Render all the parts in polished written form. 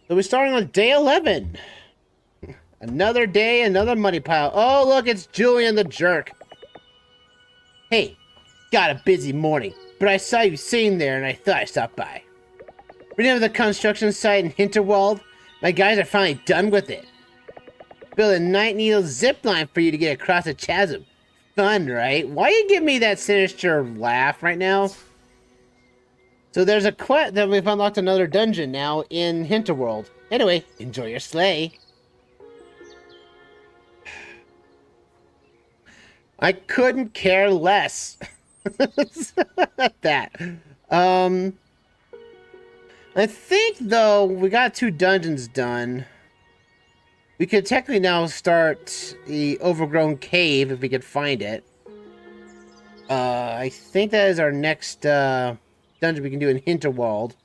So we're starting on day 11. Another day, another money pile. Oh, look, it's Julian the jerk. Hey, got a busy morning, but I saw you sitting there and I thought I'd stop by. Remember the construction site in Hinterwald? My guys are finally done with it. Build a Night Needle zip line for you to get across the chasm. Fun, right? Why you give me that sinister laugh right now? So there's a quest that we've unlocked another dungeon now in Hinterworld. Anyway, enjoy your sleigh. I couldn't care less. That. I think though we got 2 dungeons done. We could technically now start the overgrown cave if we could find it. I think that is our next dungeon we can do in Hinterwald.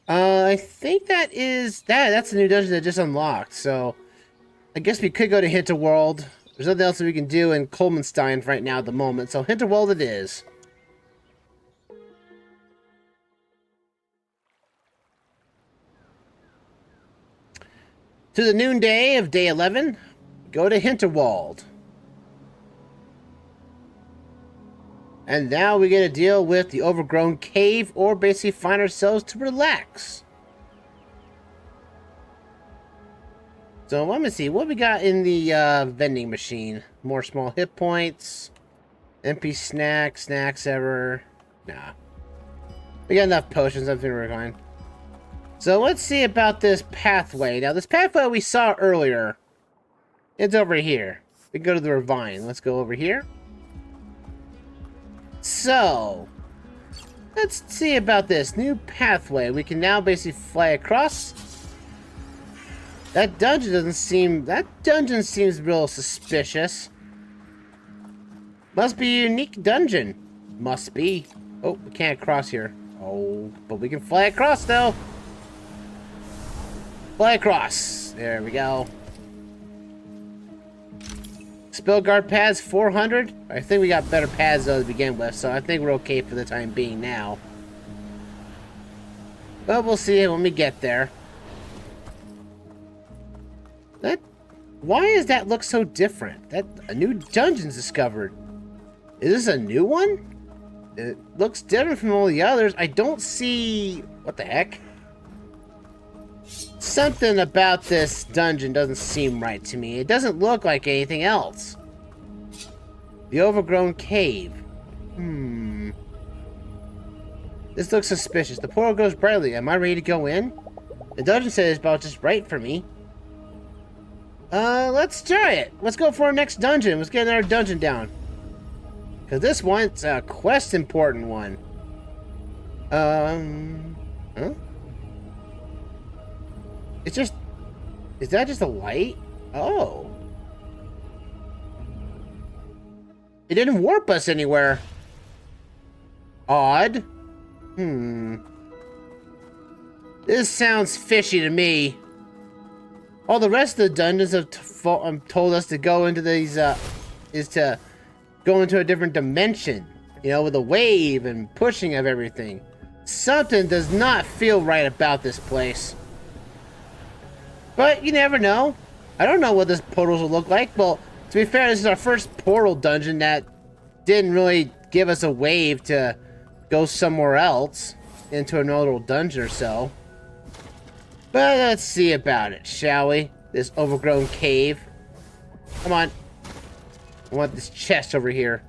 I think that's a new dungeon that just unlocked. So I guess we could go to Hinterwald. There's nothing else that we can do in Colemanstein right now at the moment. So Hinterwald it is. To the noonday of day 11, go to Hinterwald. And now we get to deal with the overgrown cave, or basically find ourselves to relax. So let me see what we got in the vending machine. More small hit points, MP snacks ever. Nah, we got enough potions. I think we're fine. So let's see about this pathway. Now this pathway we saw earlier, it's over here. We can go to the Ravine. Let's go over here. So, let's see about this new pathway. We can now basically fly across. That dungeon seems real suspicious. Must be a unique dungeon. Must be. Oh, we can't cross here. Oh, but we can fly across though. Fly across. There we go. Spell guard pads 400. I think we got better pads though to begin with, so I think we're okay for the time being now. But we'll see when we get there. Why does that look so different? A new dungeon's discovered. Is this a new one? It looks different from all the others. I don't see... What the heck? Something about this dungeon doesn't seem right to me. It doesn't look like anything else. The overgrown cave. This looks suspicious. The portal goes brightly. Am I ready to go in? The dungeon says it's about just right for me. Let's try it. Let's go for our next dungeon. Let's get another dungeon down. Because this one's a quest important one. Huh? It's just... Is that just a light? Oh. It didn't warp us anywhere. Odd. This sounds fishy to me. All the rest of the dungeons have told us to go into these, is to go into a different dimension. You know, with a wave and pushing of everything. Something does not feel right about this place. But you never know. I don't know what this portals will look like. Well, to be fair, this is our first portal dungeon that didn't really give us a wave to go somewhere else into another little dungeon or so. But let's see about it, shall we? This overgrown cave. Come on. I want this chest over here.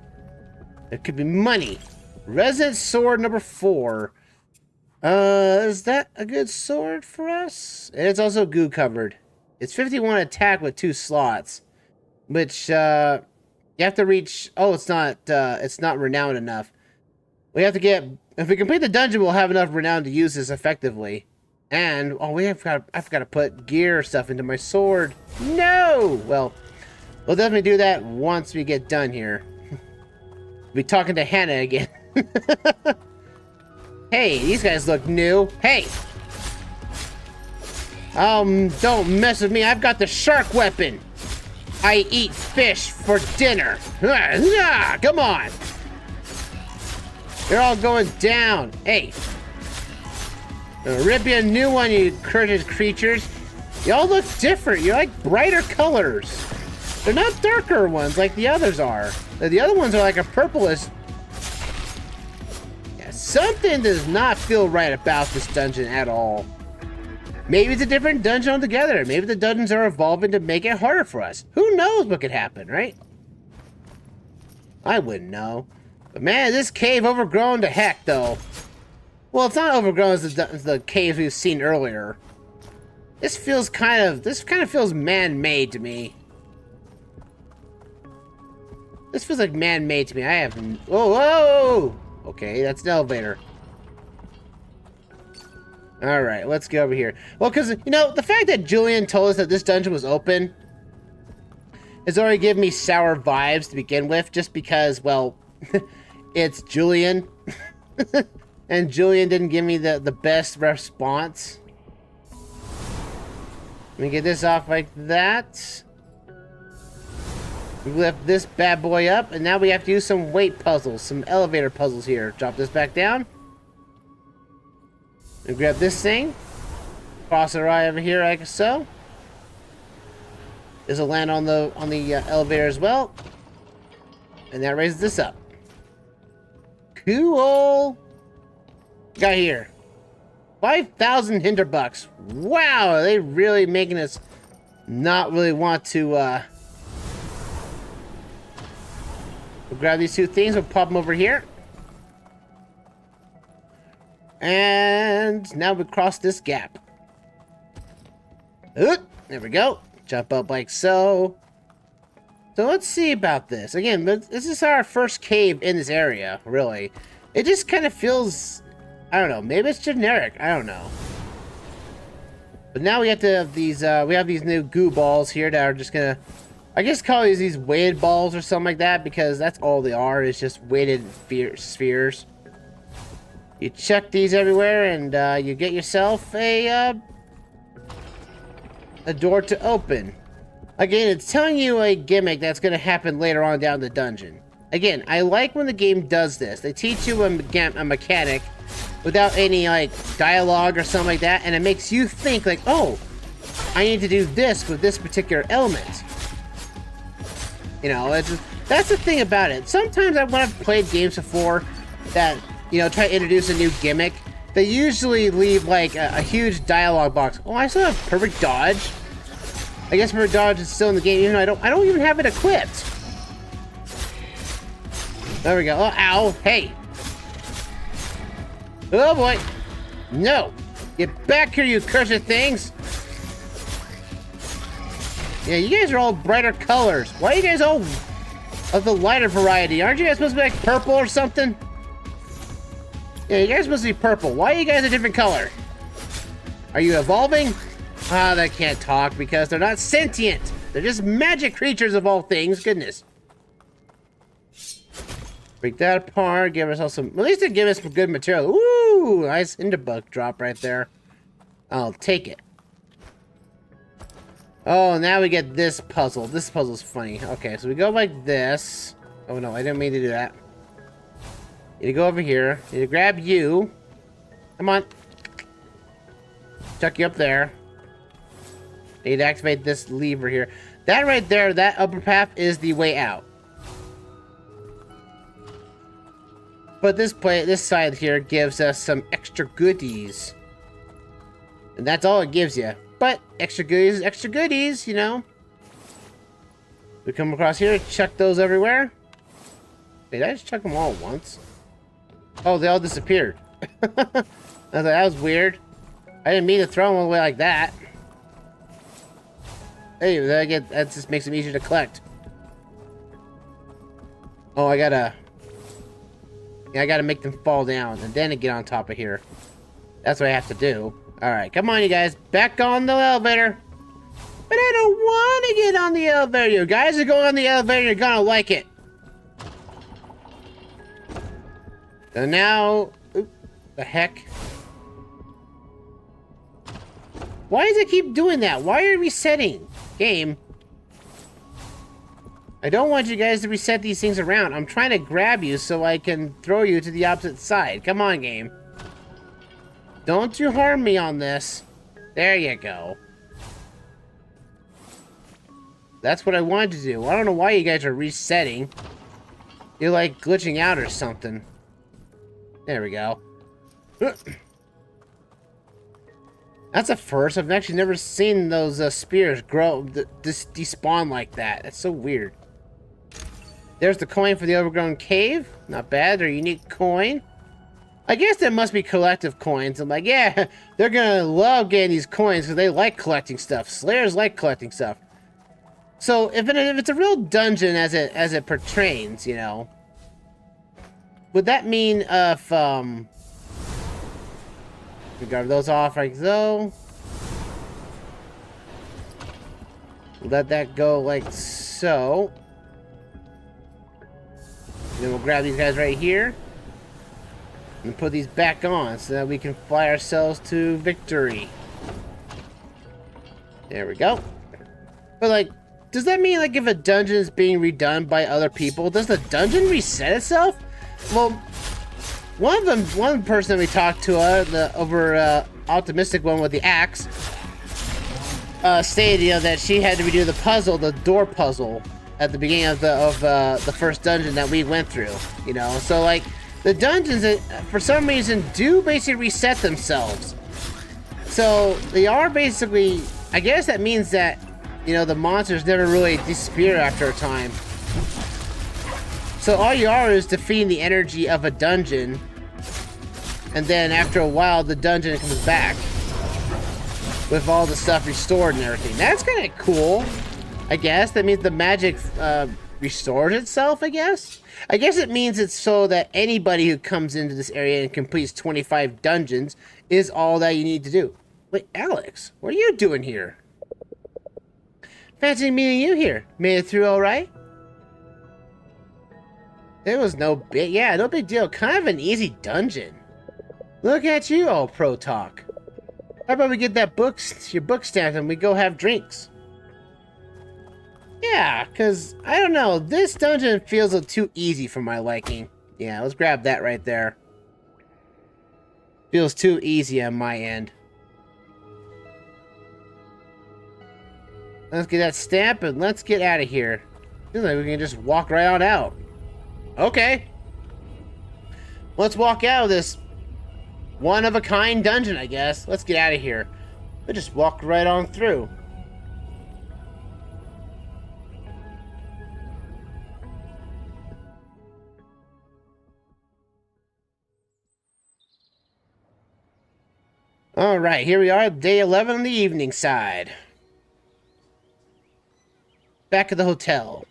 There could be money. Resident sword number 4. Is that a good sword for us? It's also goo covered. It's 51 attack with 2 slots. Which, you have to reach... Oh, it's not renowned enough. We have to get... If we complete the dungeon, we'll have enough renown to use this effectively. And, oh, I forgot to put gear stuff into my sword. No! Well, we'll definitely do that once we get done here. We'll be talking to Hannah again. Hey, these guys look new. Hey! Don't mess with me. I've got the shark weapon. I eat fish for dinner. Come on. They're all going down. Hey. Rip you a new one, you cursed creatures. Y'all look different. You're like brighter colors. They're not darker ones like the others are. The other ones are like a purplish. Yeah, something does not feel right about this dungeon at all. Maybe it's a different dungeon altogether. Maybe the dungeons are evolving to make it harder for us. Who knows what could happen, right? I wouldn't know. But man, this cave overgrown to heck, though. Well, it's not overgrown as the caves we've seen earlier. This kind of feels man-made to me. This feels like man-made to me. I have... Whoa, whoa! Okay, that's an elevator. Alright, let's go over here. Well, because, you know, the fact that Julian told us that this dungeon was open has already given me sour vibes to begin with, just because, well, it's Julian. And Julian didn't give me the best response. Let me get this off like that. We lift this bad boy up, and now we have to use some weight puzzles, some elevator puzzles here. Drop this back down. And grab this thing. Cross it right over here, like so. This will land on the elevator as well. And that raises this up. Cool. Got here. 5,000 Hinterbucks. Wow, are they really making us not really want to, We'll grab these two things, we'll pop them over here. And now we cross this gap. There we go. Jump up like so. So let's see about this. Again, this is our first cave in this area, really. It just kind of feels... I don't know. Maybe it's generic. I don't know. But now we have to have these. We have these new goo balls here that are just gonna, I guess, call these weighted balls or something like that, because that's all they are. Is just weighted spheres. You chuck these everywhere, and you get yourself a door to open. Again, it's telling you a gimmick that's gonna happen later on down the dungeon. Again, I like when the game does this. They teach you a mechanic without any, like, dialogue or something like that, and it makes you think, like, oh, I need to do this with this particular element. You know, that's the thing about it. Sometimes when I've played games before that, you know, try to introduce a new gimmick, they usually leave, like, a huge dialogue box. Oh, I still have perfect dodge. I guess perfect dodge is still in the game, even though I don't even have it equipped. There we go. Oh, ow. Hey. Oh boy. No. Get back here, you cursed things. Yeah, you guys are all brighter colors. Why are you guys all of the lighter variety? Aren't you guys supposed to be like purple or something? Yeah, you guys must be purple. Why are you guys a different color? Are you evolving? Ah, they can't talk because they're not sentient. They're just magic creatures of all things. Goodness. Break that apart, give ourselves some... At least they give us some good material. Ooh, nice Hinterburg drop right there. I'll take it. Oh, now we get this puzzle. This puzzle's funny. Okay, so we go like this. Oh no, I didn't mean to do that. You go over here. You grab you. Come on. Chuck you up there. You need to activate this lever here. That right there, that upper path is the way out. But this side here gives us some extra goodies. And that's all it gives you. But extra goodies is extra goodies, you know. We come across here, chuck those everywhere. Wait, did I just chuck them all at once? Oh, they all disappeared. I was like, that was weird. I didn't mean to throw them all the way like that. Hey, that just makes them easier to collect. Oh, I gotta make them fall down and then get on top of here. That's what I have to do. Alright, come on, you guys. Back on the elevator. But I don't want to get on the elevator. You guys are going on the elevator. You're gonna like it. So now... Oop, the heck? Why does it keep doing that? Why are you resetting? Game. I don't want you guys to reset these things around. I'm trying to grab you so I can throw you to the opposite side. Come on, game. Don't you harm me on this. There you go. That's what I wanted to do. I don't know why you guys are resetting. You're like glitching out or something. There we go. That's a first. I've actually never seen those spears grow, despawn like that. That's so weird. There's the coin for the overgrown cave. Not bad. They're a unique coin. I guess there must be collective coins. I'm like, yeah, they're gonna love getting these coins because they like collecting stuff. Slayers like collecting stuff. So if it's a real dungeon as it pertains, you know, would that mean if we grab those off like so? Let that go like so. Then we'll grab these guys right here and put these back on so that we can fly ourselves to victory. There we go. But like, does that mean like if a dungeon is being redone by other people, does the dungeon reset itself? Well, one person we talked to, the optimistic one with the axe, stated, you know, that she had to redo the puzzle, the door puzzle, at the beginning of the first dungeon that we went through. You know, so like the dungeons, for some reason, do basically reset themselves. So they are basically, I guess that means that, you know, the monsters never really disappear after a time. So all you are is defeating the energy of a dungeon, and then after a while the dungeon comes back with all the stuff restored and everything. That's kind of cool, I guess. That means the magic restores itself, I guess. I guess it means it's so that anybody who comes into this area and completes 25 dungeons is all that you need to do. Wait, Alex, what are you doing here? Fancy meeting you here. Made it through all right? It was no big, yeah, no big deal. Kind of an easy dungeon. Look at you, all pro talk. How about we get that your book stamped and we go have drinks? Yeah, because, I don't know, this dungeon feels a little too easy for my liking. Yeah, let's grab that right there. Feels too easy on my end. Let's get that stamp and let's get out of here. Feels like we can just walk right on out. Okay. Let's walk out of this one-of-a-kind dungeon, I guess. Let's get out of here. We'll just walk right on through. Alright, here we are, day 11 on the evening side. Back at the hotel.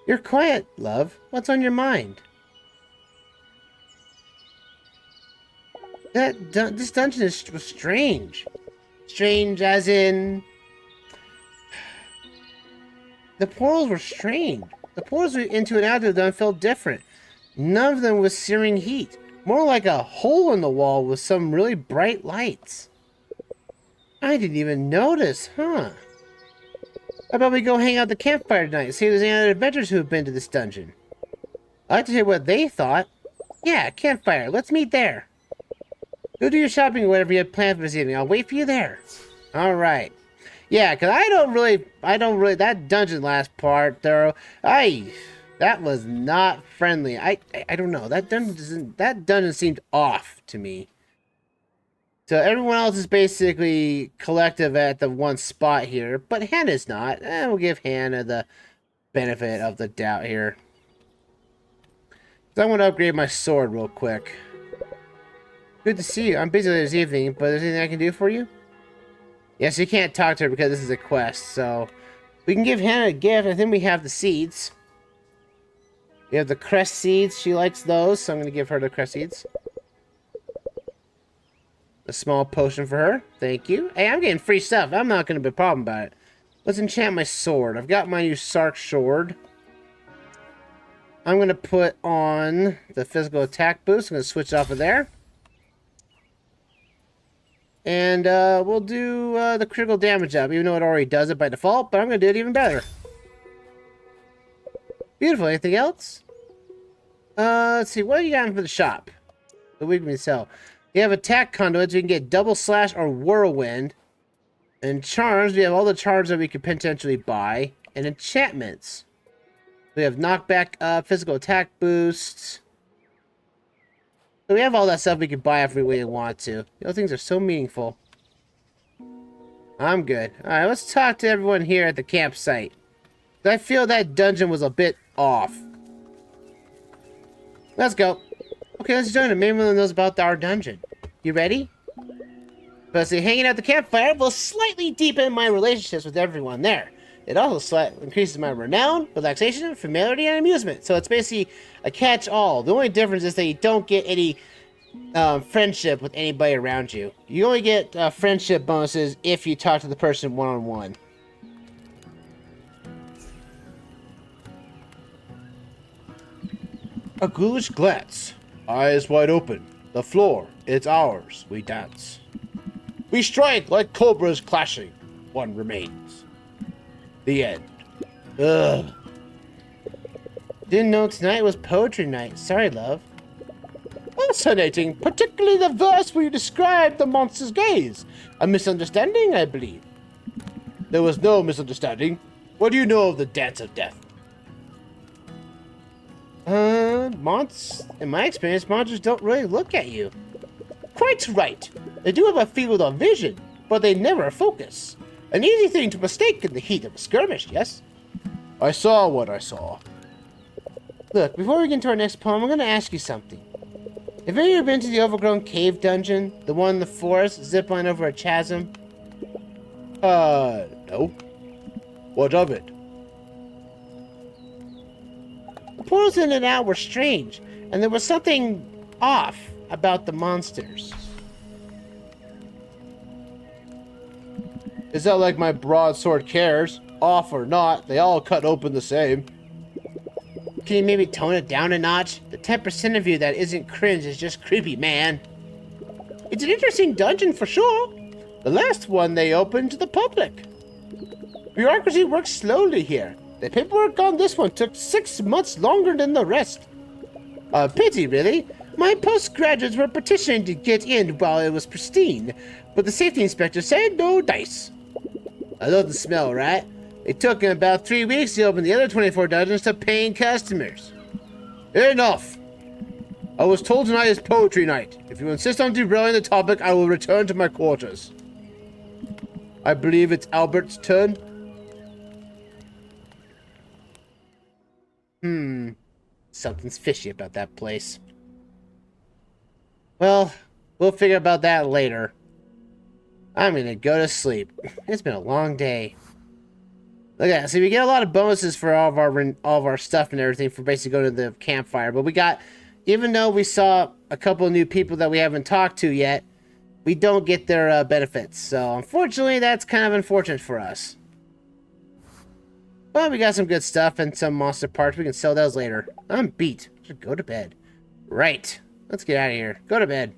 You're quiet, love. What's on your mind? This dungeon was strange. Strange as in... The portals were strange. The portals into and out of them felt different. None of them was searing heat. More like a hole in the wall with some really bright lights. I didn't even notice, huh? How about we go hang out at the campfire tonight, see if there's any other adventurers who have been to this dungeon? I'd like to hear what they thought. Yeah, campfire, let's meet there. Go do your shopping or whatever you have planned for this evening. I'll wait for you there. Alright. Yeah, because I don't really, that dungeon last part, there, that was not friendly. I don't know, that dungeon seemed off to me. So everyone else is basically collective at the one spot here, but Hannah's not. We'll give Hannah the benefit of the doubt here. So I want to upgrade my sword real quick. Good to see you. I'm busy this evening, but is there anything I can do for you? Yes, you can't talk to her because this is a quest, so we can give Hannah a gift. I think we have the seeds. We have the crest seeds. She likes those, so I'm going to give her the crest seeds. A small potion for her. Thank you. Hey, I'm getting free stuff. I'm not going to be a problem about it. Let's enchant my sword. I've got my new Sark sword. I'm going to put on the physical attack boost. I'm going to switch off of there. And we'll do the critical damage up, even though it already does it by default, but I'm going to do it even better. Beautiful. Anything else? Let's see. What do you got for the shop? The we can sell. We have attack conduits. We can get double slash or whirlwind. And charms, we have all the charms that we could potentially buy. And enchantments. We have knockback up, physical attack boosts. So we have all that stuff we can buy if we really want to. Those things are so meaningful. I'm good. Alright, let's talk to everyone here at the campsite. I feel that dungeon was a bit off. Let's go. Okay, let's join them. Maybe one knows about our dungeon. You ready? Firstly, hanging out the campfire will slightly deepen my relationships with everyone there. It also slightly increases my renown, relaxation, familiarity, and amusement. So it's basically a catch-all. The only difference is that you don't get any friendship with anybody around you. You only get friendship bonuses if you talk to the person one-on-one. A ghoulish glance. Eyes wide open. The floor, it's ours. We dance. We strike like cobras clashing. One remains. The end. Ugh. Didn't know tonight was poetry night. Sorry, love. Fascinating, particularly the verse where you described the monster's gaze. A misunderstanding, I believe. There was no misunderstanding. What do you know of the dance of death? In my experience, monsters don't really look at you. Quite right. They do have a field of vision, but they never focus. An easy thing to mistake in the heat of a skirmish, yes? I saw what I saw. Look, before we get into our next poem, I'm going to ask you something. Have you ever been to the overgrown cave dungeon? The one in the forest, zipline over a chasm? No. What of it? The portals in and out were strange, and there was something off about the monsters. Is that like my broadsword cares? Off or not, they all cut open the same. Can you maybe tone it down a notch? The 10% of you that isn't cringe is just creepy, man. It's an interesting dungeon for sure. The last one they opened to the public. Bureaucracy works slowly here. The paperwork on this one took 6 months longer than the rest. A pity, really. My postgraduates were petitioning to get in while it was pristine, but the safety inspector said no dice. I love the smell, right? It took him about 3 weeks to open the other 24 dungeons to paying customers. Enough! I was told tonight is poetry night. If you insist on derailing the topic, I will return to my quarters. I believe it's Albert's turn. Something's fishy about that place. Well, we'll figure about that later. I'm gonna go to sleep. It's been a long day. Look at that. See, we get a lot of bonuses for all of our stuff and everything for basically going to the campfire. But we got, even though we saw a couple of new people that we haven't talked to yet, we don't get their benefits. So unfortunately, that's kind of unfortunate for us. Well, we got some good stuff and some monster parts. We can sell those later. I'm beat. Should go to bed. Right. Let's get out of here. Go to bed.